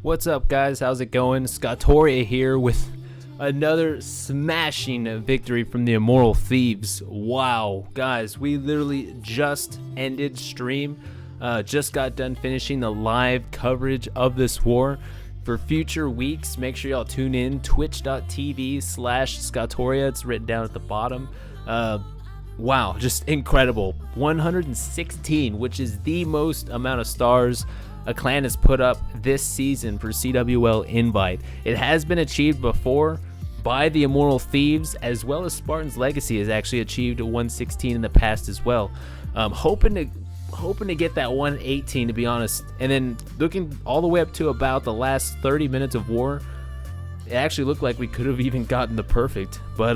What's up, guys? How's it going? Scottoria here with another smashing victory from the Immoral Thieves. Wow, guys, we literally just ended stream. Just got done finishing the live coverage of this war. For future weeks, make sure y'all tune in, twitch.tv/Scottoria. It's written down at the bottom. Wow, just incredible. 116, which is the most amount of stars a clan has put up this season for CWL Invite. It has been achieved before by the Immoral Thieves, as well as Spartan's Legacy has actually achieved 116 in the past as well. Hoping to get that 118, to be honest. And then looking all the way up to about the last 30 minutes of war, it actually looked like we could have even gotten the perfect. But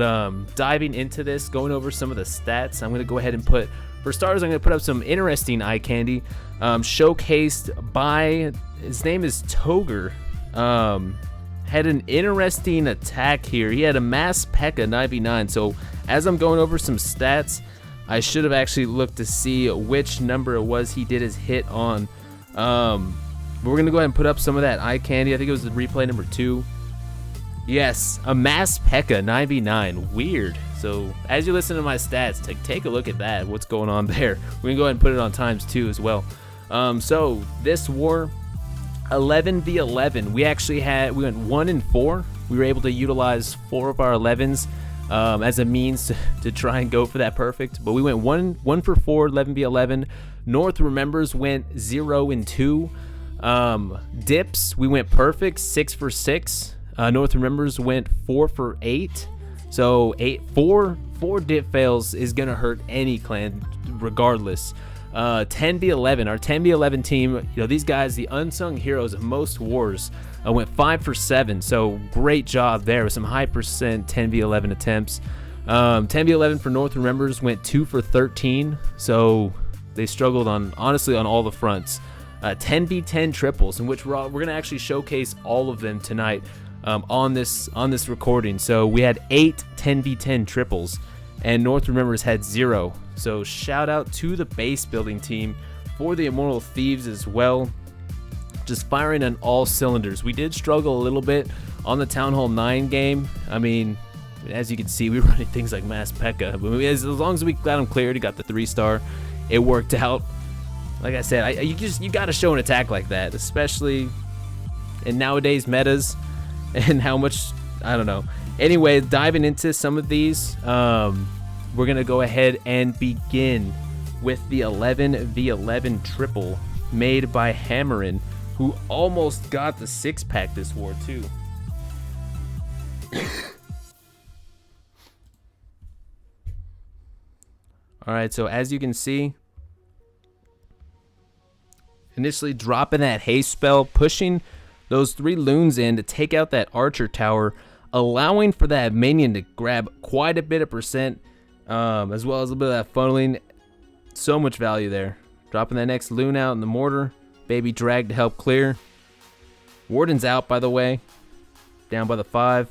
diving into this, going over some of the stats, I'm going to go ahead and put, for starters, I'm going to put up some interesting eye candy, showcased by, his name is Toger. Had an interesting attack here. He had a mass P.E.K.K.A 99. So as I'm going over some stats, I should have actually looked to see which number it was he did his hit on. But we're going to go ahead and put up some of that eye candy. I think it was the replay number 2. Yes, a mass P.E.K.K.A 99. Weird. So as you listen to my stats, take a look at that. What's going on there? We're going to go ahead and put it on ×2 as well. So this war, 11v11. We went 1 and 4. We were able to utilize 4 of our 11s as a means to try and go for that perfect. But we went 1 for 4, 11v11. North Remembers went 0 and 2. Dips, we went perfect, 6 for 6. North Remembers went 4 for 8. So 4 dip fails is gonna hurt any clan regardless. 10v11, our 10v11 team, these guys, the unsung heroes of most wars, went 5 for 7. So great job there with some high percent 10v11 attempts. 10v11 for North Remembers went 2 for 13. So they struggled honestly on all the fronts. 10v10 triples, in which we're gonna actually showcase all of them tonight. On this recording. So we had 8 10v10 triples, and North Remembers had 0. So shout out to the base building team for the Immoral Thieves as well. Just firing on all cylinders. We did struggle a little bit on the Town Hall 9 game. I mean, as you can see, we were running things like mass P.E.K.K.A. But as long as we got them cleared, he got the 3-star. It worked out. Like I said, you got to show an attack like that, especially in nowadays metas. And how much, I don't know. Anyway, diving into some of these, we're going to go ahead and begin with the 11v11 triple made by Hammerin, who almost got the 6-pack this war too. Alright, so as you can see, initially dropping that haste spell, pushing those 3 loons in to take out that archer tower, allowing for that minion to grab quite a bit of percent, as well as a bit of that funneling. So much value there. Dropping that next loon out in the mortar. Baby drag to help clear. Warden's out, by the way. Down by the 5.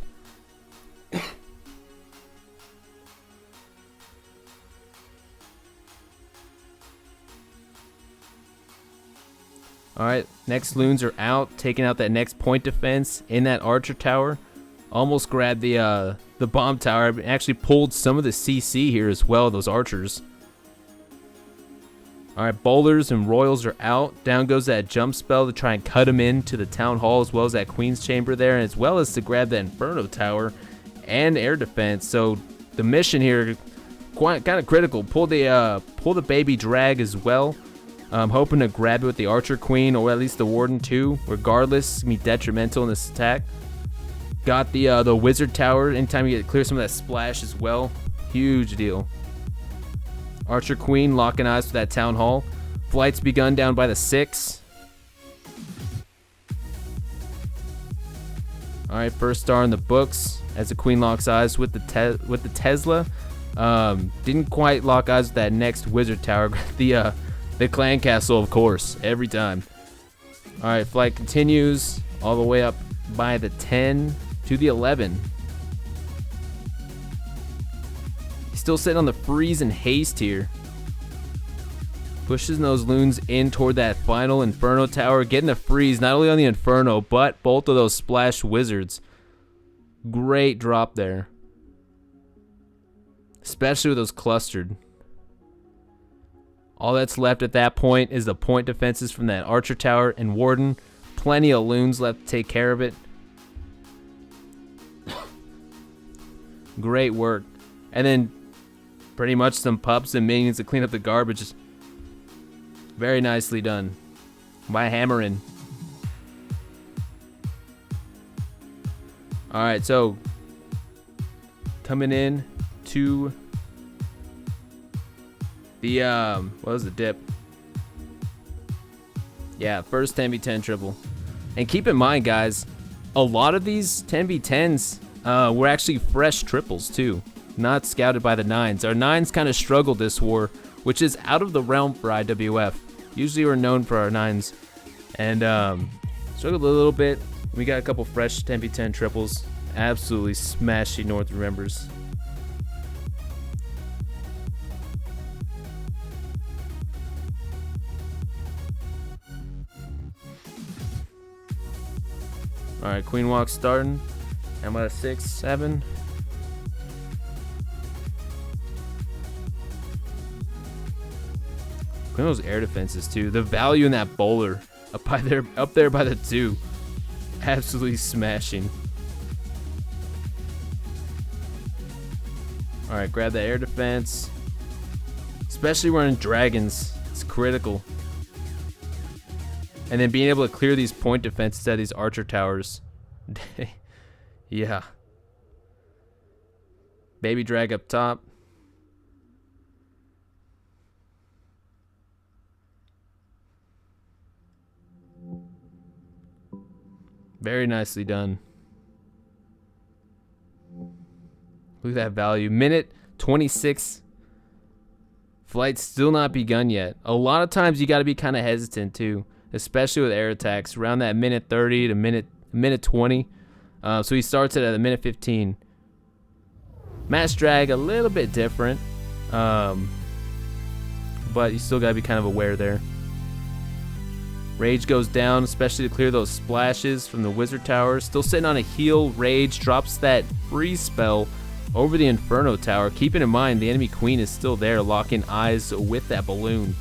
Alright, next loons are out, taking out that next point defense in that archer tower. Almost grabbed the bomb tower, actually pulled some of the CC here as well, those archers. Alright, bowlers and royals are out. Down goes that jump spell to try and cut him into the town hall, as well as that queen's chamber there, as well as to grab that inferno tower and air defense. So the mission here, kind of critical. Pull the baby drag as well. Hoping to grab it with the Archer Queen, or at least the Warden too. Regardless, it's going to be detrimental in this attack. Got the Wizard Tower. Anytime you get clear some of that splash as well. Huge deal. Archer Queen locking eyes with that Town Hall. Flight's begun down by the 6. Alright, first star in the books as the Queen locks eyes with the Tesla. Didn't quite lock eyes with that next Wizard Tower. The clan castle, of course, every time. Alright, flight continues all the way up by the 10 to the 11. He's still sitting on the freeze and haste here. Pushes those loons in toward that final Inferno tower, getting a freeze not only on the Inferno, but both of those splash wizards. Great drop there. Especially with those clustered. All that's left at that point is the point defenses from that Archer tower and Warden. Plenty of loons left to take care of it. Great work. And then pretty much some pups and minions to clean up the garbage. Very nicely done by Hammerin. Alright, so coming in to the what was the dip? Yeah, first 10v10 triple. And keep in mind, guys, a lot of these 10v10s were actually fresh triples too, not scouted by the 9s. Our 9s kind of struggled this war, which is out of the realm for IWF. Usually we're known for our 9s, and struggled a little bit. We got a couple fresh 10v10 triples. Absolutely smashing North Remembers. Alright, Queen Walk starting. I'm at a 6, 7. Look at those air defenses too. The value in that bowler up there by the 2. Absolutely smashing. Alright, grab the air defense. Especially wearing dragons. It's critical. And then being able to clear these point defenses at these Archer towers. Yeah. Baby drag up top. Very nicely done. Look at that value. Minute 26. Flight's still not begun yet. A lot of times you got to be kind of hesitant too, especially with air attacks around that minute 30 to minute 20. So he starts it at a minute 15. Mass drag a little bit different, but you still got to be kind of aware there. Rage goes down, especially to clear those splashes from the wizard tower. Still sitting on a heal. Rage drops that freeze spell over the Inferno tower. Keeping in mind the enemy queen is still there, locking eyes with that balloon.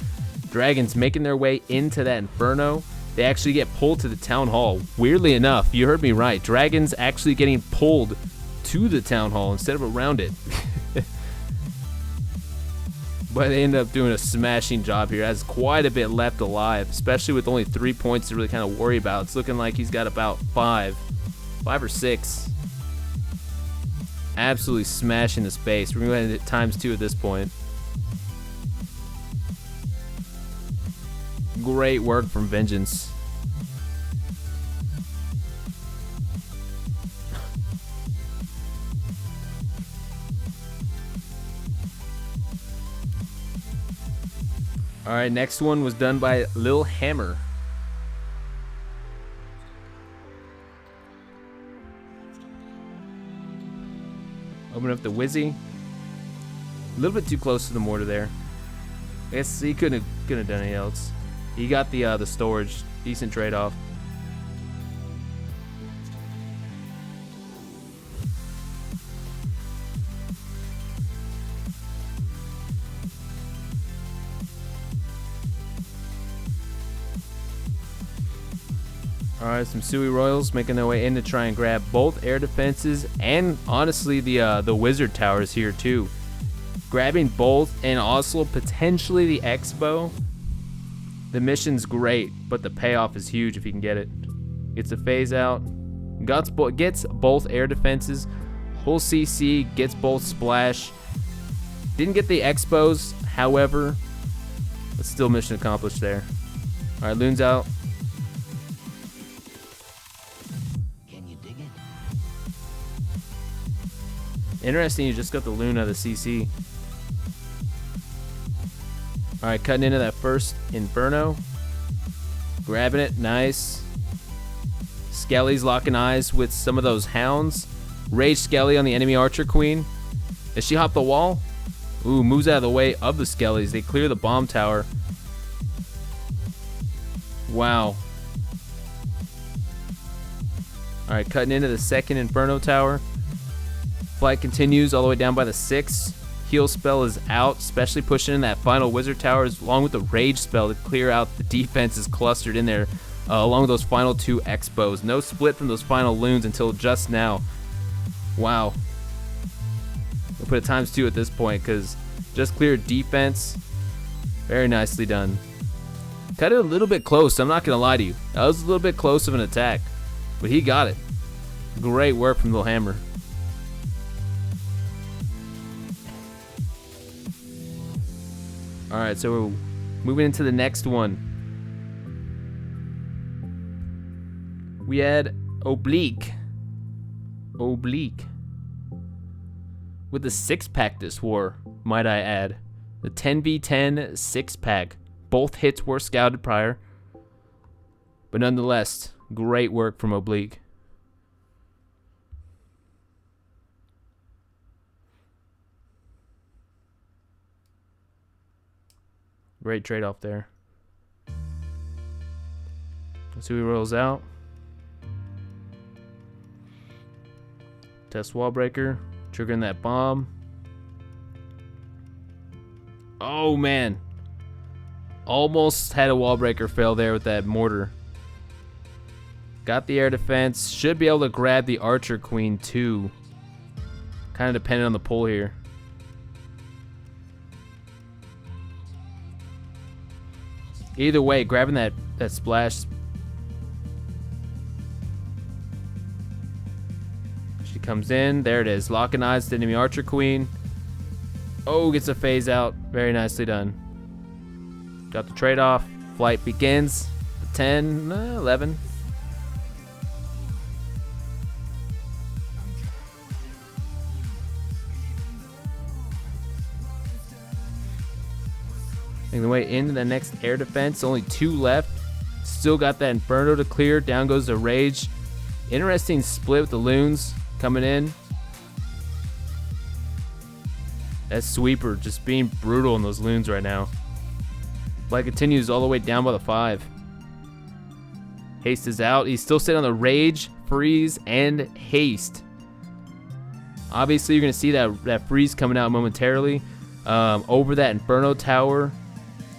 Dragons making their way into that Inferno. They actually get pulled to the town hall. Weirdly enough, you heard me right. Dragons actually getting pulled to the town hall instead of around it. But they end up doing a smashing job here. Has quite a bit left alive, especially with only 3 points to really kind of worry about. It's looking like he's got about 5 or 6. Absolutely smashing the space. We're going to hit ×2 at this point. Great work from Vengeance. Alright, next one was done by Lil Hammer. Open up the Wizzy. A little bit too close to the mortar there. I guess he couldn't have done anything else. He got the storage. Decent trade-off. Alright, some Sui Royals making their way in to try and grab both air defenses and honestly the wizard towers here too. Grabbing both and also potentially the Expo. The mission's great, but the payoff is huge if he can get it. Gets a phase out. Gets both air defenses. Full CC, gets both splash. Didn't get the Expos, however, but still mission accomplished there. Alright, Loon's out. Interesting, you just got the Loon out of the CC. Alright, cutting into that first Inferno. Grabbing it, nice. Skelly's locking eyes with some of those hounds. Rage Skelly on the enemy Archer Queen. Does she hop the wall? Ooh, moves out of the way of the Skellys. They clear the bomb tower. Wow. Alright, cutting into the second Inferno Tower. Flight continues all the way down by the 6. Heal spell is out, especially pushing in that final Wizard Tower along with the Rage spell to clear out the defenses clustered in there along with those final 2 Expos. No split from those final loons until just now. Wow. We'll put a ×2 at this point because just cleared defense. Very nicely done. Cut it a little bit close, I'm not going to lie to you. That was a little bit close of an attack, but he got it. Great work from the Hammer. Alright, so we're moving into the next one. We had Oblique. With the 6-pack this war, might I add. The 10v10 6-pack. Both hits were scouted prior. But nonetheless, great work from Oblique. Great trade-off there. Let's see who he rolls out. Test wall breaker. Triggering that bomb. Oh, man. Almost had a wall breaker fail there with that mortar. Got the air defense. Should be able to grab the Archer Queen, too. Kind of dependent on the pull here. Either way, grabbing that splash. She comes in. There it is. Locking eyes to enemy Archer Queen. Oh, gets a phase out. Very nicely done. Got the trade-off. Flight begins. 10, 11. Making the way into the next air defense. Only 2 left. Still got that Inferno to clear. Down goes the Rage. Interesting split with the Loons coming in. That Sweeper just being brutal in those Loons right now. Flight continues all the way down by the 5. Haste is out. He's still sitting on the Rage, Freeze, and Haste. Obviously, you're going to see that Freeze coming out momentarily. Over that Inferno Tower.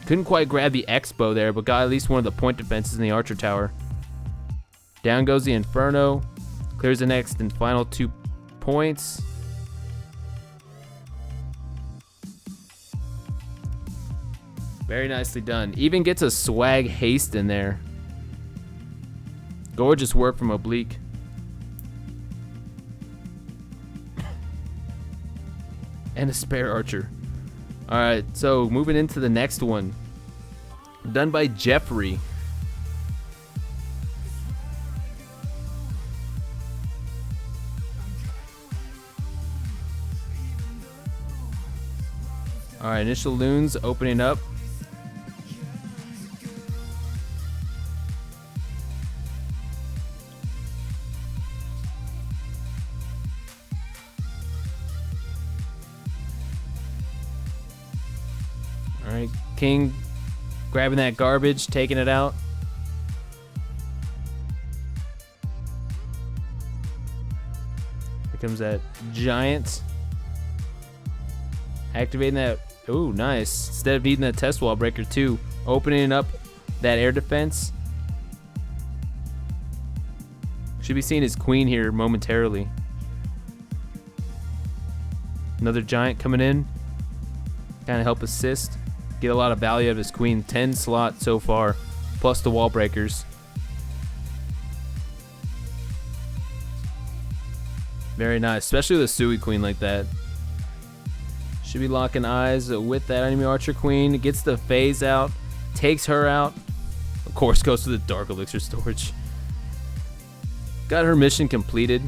Couldn't quite grab the Expo there, but got at least one of the point defenses in the Archer Tower. Down goes the Inferno. Clears the next and final 2 points. Very nicely done. Even gets a swag haste in there. Gorgeous work from Oblique. And a spare Archer. Alright, so moving into the next one. Done by Jeffrey. Alright, initial Loons opening up. Alright, King grabbing that garbage, taking it out. Here comes that Giant. Activating that. Ooh, nice. Instead of needing that test wall breaker too, opening up that air defense. Should be seeing his Queen here momentarily. Another Giant coming in. Kind of help assist. Get a lot of value out of his Queen. 10 slot so far, plus the wall breakers. Very nice, especially with a Sui Queen like that. Should be locking eyes with that enemy Archer Queen. Gets the phase out, takes her out. Of course, goes to the Dark Elixir storage. Got her mission completed.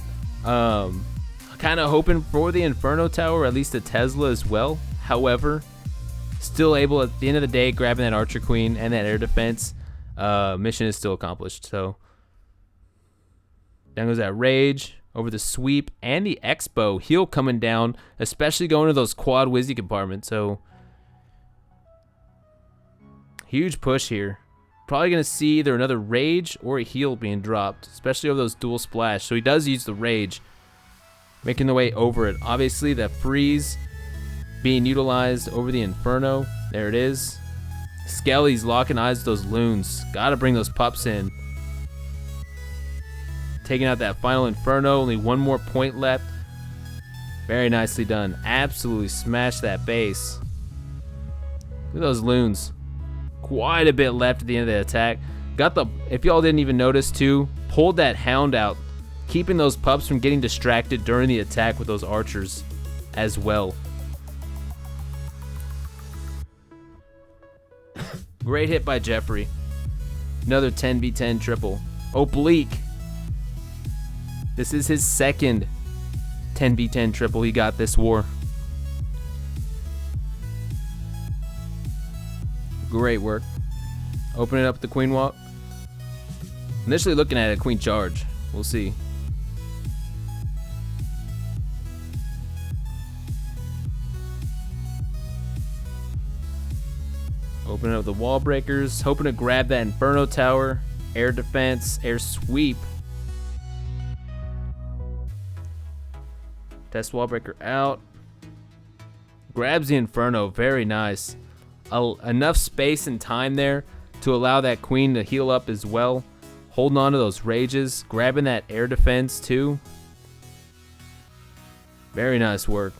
Kind of hoping for the Inferno Tower, at least a Tesla as well. However, still able at the end of the day grabbing that Archer Queen and that air defense. Mission is still accomplished. So down goes that Rage over the Sweep and the Expo. Heal coming down, especially going to those quad Wizzy compartments. So huge push here. probably going to see either another rage or a heal being dropped, especially over those dual splash. So he does use the rage, making the way over it. Obviously, the freeze being utilized over the Inferno. There it is. Skelly's locking eyes with those loons. Gotta bring those pups in. Taking out that final Inferno. Only one more point left. Very nicely done. Absolutely smashed that base. Look at those loons. Quite a bit left at the end of the attack. Got the, if y'all didn't even notice too, pulled that hound out, keeping those pups from getting distracted during the attack with those archers as well. Great hit by Jeffrey. Another 10v10 triple. Oblique. This is his second 10v10 triple he got this war. Great work. Open it up with the queen walk. Initially looking at a queen charge. We'll see. Opening up the wall breakers. Hoping to grab that Inferno Tower. Air defense. Air sweep. Test wall breaker out. Grabs the Inferno. Very nice. Enough space and time there to allow that queen to heal up as well. Holding on to those rages. Grabbing that air defense too. Very nice work.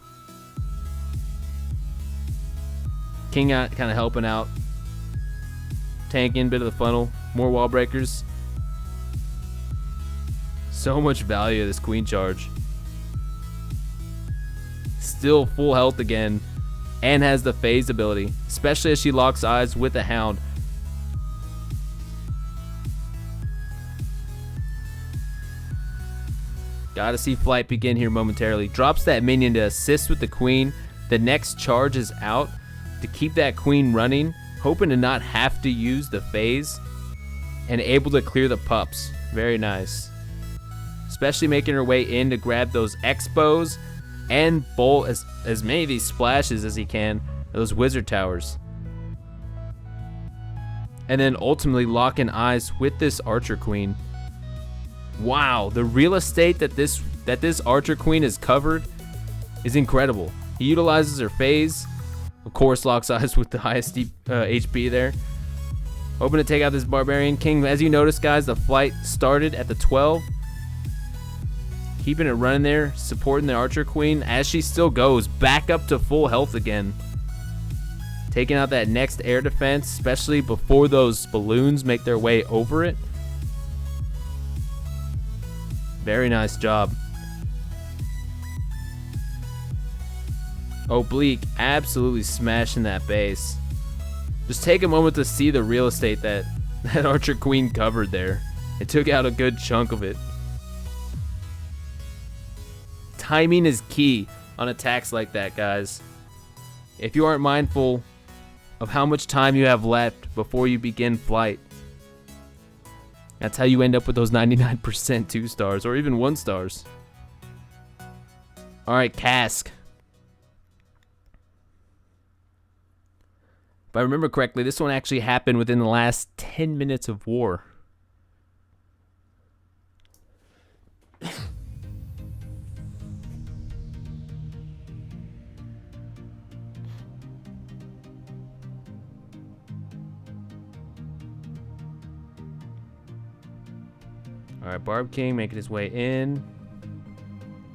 King out kind of helping out. Tanking bit of the funnel. More wall breakers. So much value of this queen charge. Still full health again. And has the phase ability, especially as she locks eyes with the hound. Gotta see flight begin here momentarily. Drops that minion to assist with the queen. The next charge is out to keep that queen running, hoping to not have to use the phase, and able to clear the pups. Very nice. Especially making her way in to grab those expos and bolt as many of these splashes as he can, those wizard towers. And then ultimately locking eyes with this archer queen. Wow, the real estate that this archer queen is covered is incredible. He utilizes her phase, of course locks eyes with the highest HP there. Hoping to take out this barbarian king. As you notice, guys, the flight started at the 12. Keeping it running there, supporting the archer queen as she still goes back up to full health again. Taking out that next air defense, especially before those balloons make their way over it. Very nice job. Oblique absolutely smashing that base. Just take a moment to see the real estate that archer queen covered there. It took out a good chunk of it. Timing is key on attacks like that, guys. If you aren't mindful of how much time you have left before you begin flight, that's how you end up with those 99% 2 stars or even 1 stars. Alright, Cask. If I remember correctly, this one actually happened within the last 10 minutes of war. Alright, Barb King making his way in.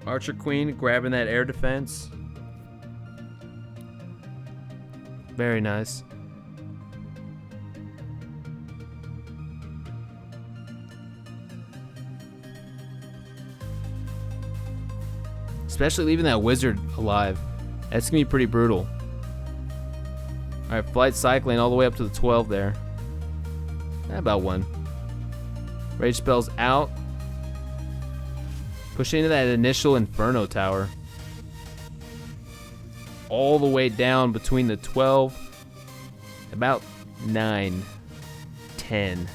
Archer Queen grabbing that air defense. Very nice. Especially leaving that wizard alive. That's going to be pretty brutal. Alright, flight cycling all the way up to the 12 there. About 1. Rage spells out. Push into that initial Inferno Tower. All the way down between the 12. About 9. 10.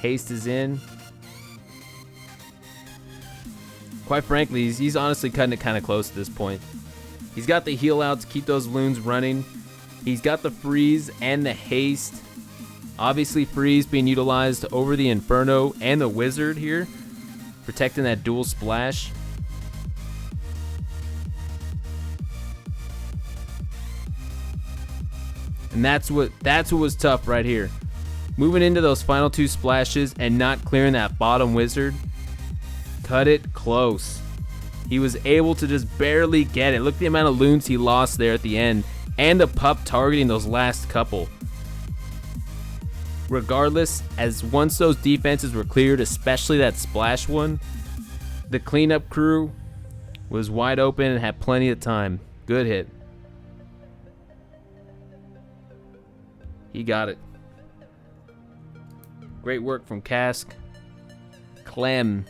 Haste is in. Quite frankly, he's honestly cutting it kind of close at this point. He's got the heal out to keep those loons running. He's got the freeze and the haste Obviously, freeze being utilized over the Inferno and the Wizard here, protecting that dual splash. And that's what was tough right here. Moving into those final two splashes and not clearing that bottom Wizard. Cut it close. He was able to just barely get it. Look at the amount of loons he lost there at the end. And the pup targeting those last couple. Regardless, as once those defenses were cleared, especially that splash one, the cleanup crew was wide open and had plenty of time. Good hit. He got it. Great work from Cask. Clem.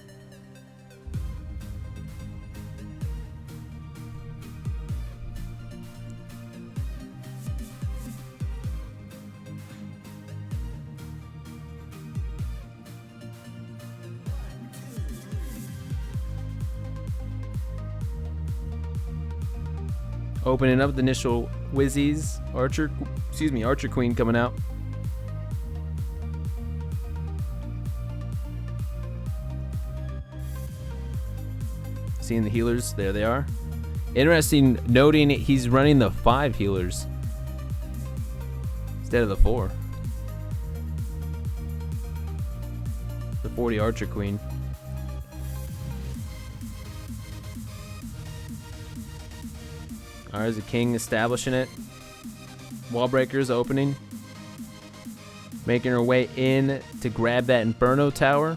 Opening up the initial Wizzies. Archer Queen coming out. Seeing the healers, there they are. Interesting noting he's running the 5 healers instead of the 4. The 40 Archer Queen. Alright, the King establishing it. Wall breakers opening. Making her way in to grab that Inferno tower.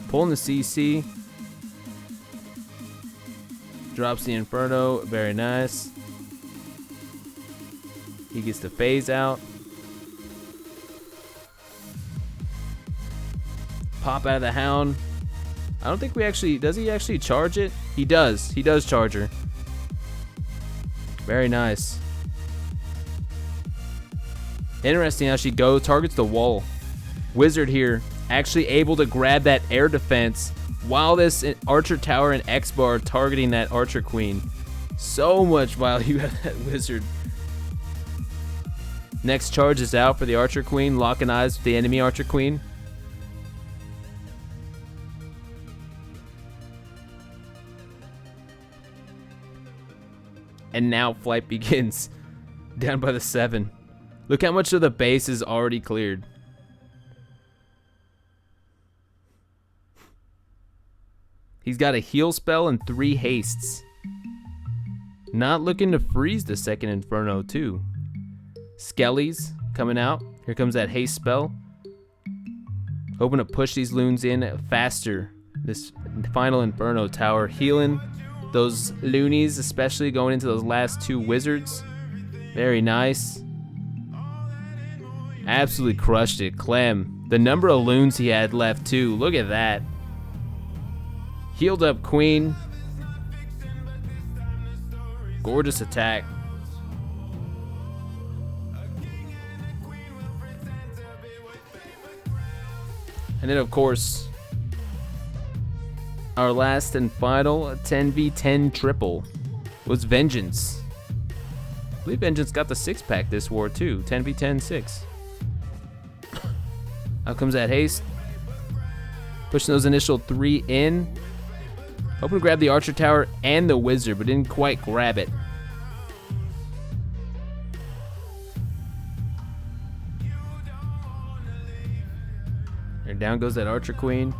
Pulling the CC. Drops the Inferno. Very nice. He gets the phase out. Pop out of the Hound. I don't think we actually... Does he actually charge it? He does. He does charge her. Very nice. Interesting how she goes. Targets the wall. Wizard here. Actually able to grab that air defense while this Archer Tower and X-Bar are targeting that Archer Queen. So much value out of that Wizard. Next charge is out for the Archer Queen. Locking eyes with the enemy Archer Queen. And now flight begins. Down by the 7. Look how much of the base is already cleared. He's got a heal spell and 3 hastes. Not looking to freeze the second Inferno too. Skellies coming out. Here comes that haste spell. Hoping to push these loons in faster. This final Inferno tower healing those loonies, especially going into those last 2 wizards. Very nice. Absolutely crushed it. Clem. The number of loons he had left too. Look at that. Healed up Queen. Gorgeous attack. And then of course, our last and final 10v10 triple was Vengeance. I believe Vengeance got the 6-pack this war too. 10v10 6. Out comes that haste. Pushing those initial 3 in. Hoping to grab the Archer Tower and the Wizard, but didn't quite grab it. And down goes that Archer Queen.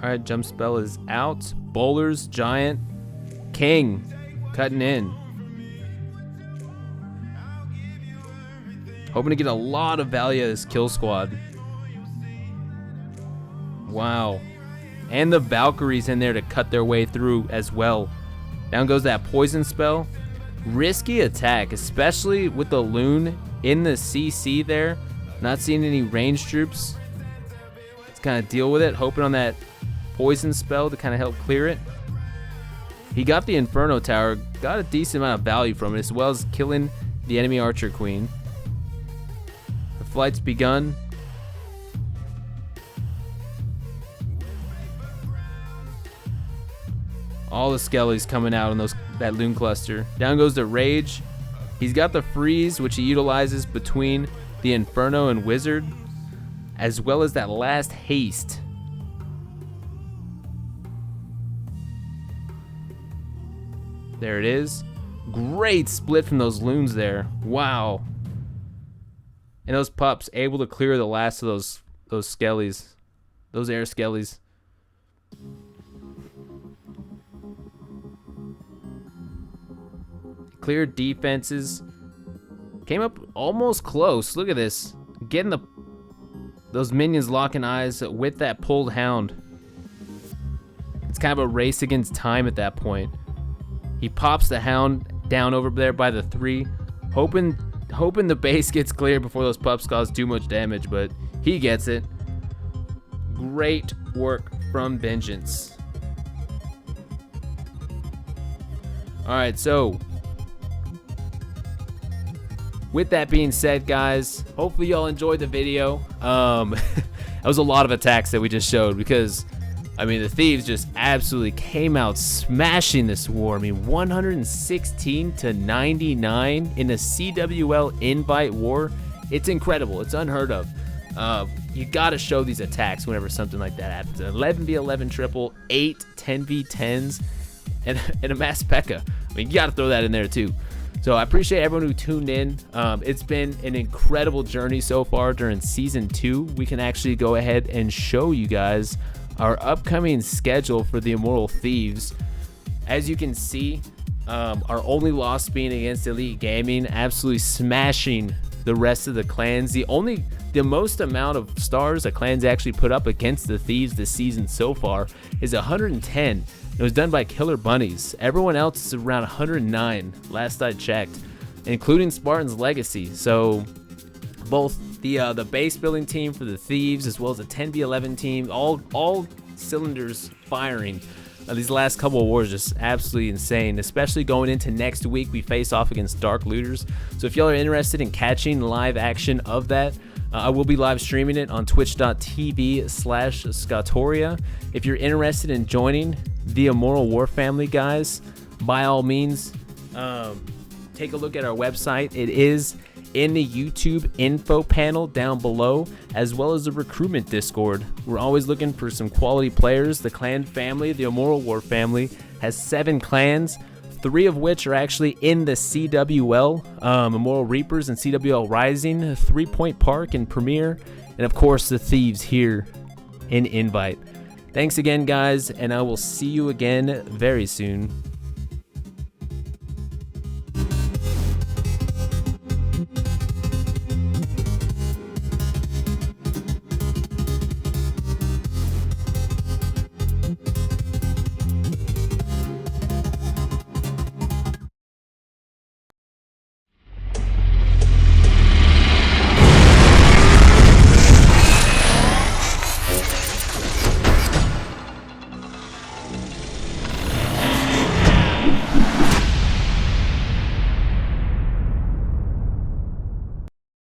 Alright, jump spell is out. Bowlers, Giant, King, cutting in. Hoping to get a lot of value out of this kill squad. Wow. And the Valkyries in there to cut their way through as well. Down goes that poison spell. Risky attack, especially with the loon in the CC there. Not seeing any range troops. Let's kind of deal with it. Hoping on that poison spell to kind of help clear it. He got the Inferno Tower, got a decent amount of value from it, as well as killing the enemy Archer Queen. The flight's begun. All the skellies coming out on that Loon Cluster. Down goes the Rage. He's got the Freeze, which he utilizes between the Inferno and Wizard, as well as that last Haste. There it is. Great split from those Loons there. Wow. And those pups able to clear the last of those skellies. Those air skellies. Cleared defenses. Came up almost close. Look at this. Getting those minions locking eyes with that pulled Hound. It's kind of a race against time at that point. He pops the Hound down over there by the 3, hoping the base gets cleared before those pups cause too much damage, but he gets it. Great work from Vengeance. Alright, so with that being said, guys, hopefully y'all enjoyed the video. That was a lot of attacks that we just showed because, I mean, the Thieves just absolutely came out smashing this war. I mean, 116 to 99 in a CWL invite war. It's incredible. It's unheard of. You got to show these attacks whenever something like that happens. An 11v11 triple, 8 10v10s, and a mass P.E.K.K.A. I mean, you got to throw that in there too. So I appreciate everyone who tuned in. It's been an incredible journey so far during Season 2. We can actually go ahead and show you guys our upcoming schedule for the Immoral Thieves. As you can see, our only loss being against Elite Gaming, absolutely smashing the rest of the clans. The most amount of stars a clan's actually put up against the Thieves this season so far is 110. It was done by Killer Bunnies. Everyone else is around 109, last I checked, including Spartan's Legacy. So both the base building team for the Thieves as well as the 10v11 team, all cylinders firing. These last couple of wars just absolutely insane, especially going into next week. We face off against Dark Looters. So if y'all are interested in catching live action of that, I will be live streaming it on twitch.tv/Scatoria. If you're interested in joining the Immoral War family, guys, by all means, take a look at our website. It is in the YouTube info panel down below, as well as the recruitment Discord. We're always looking for some quality players. The clan family, the Immoral War family, has 7 clans, 3 of which are actually in the CWL, Immoral Reapers and CWL Rising, 3 Point Park and Premier, and of course the Thieves here in Invite. Thanks again, guys, and I will see you again very soon.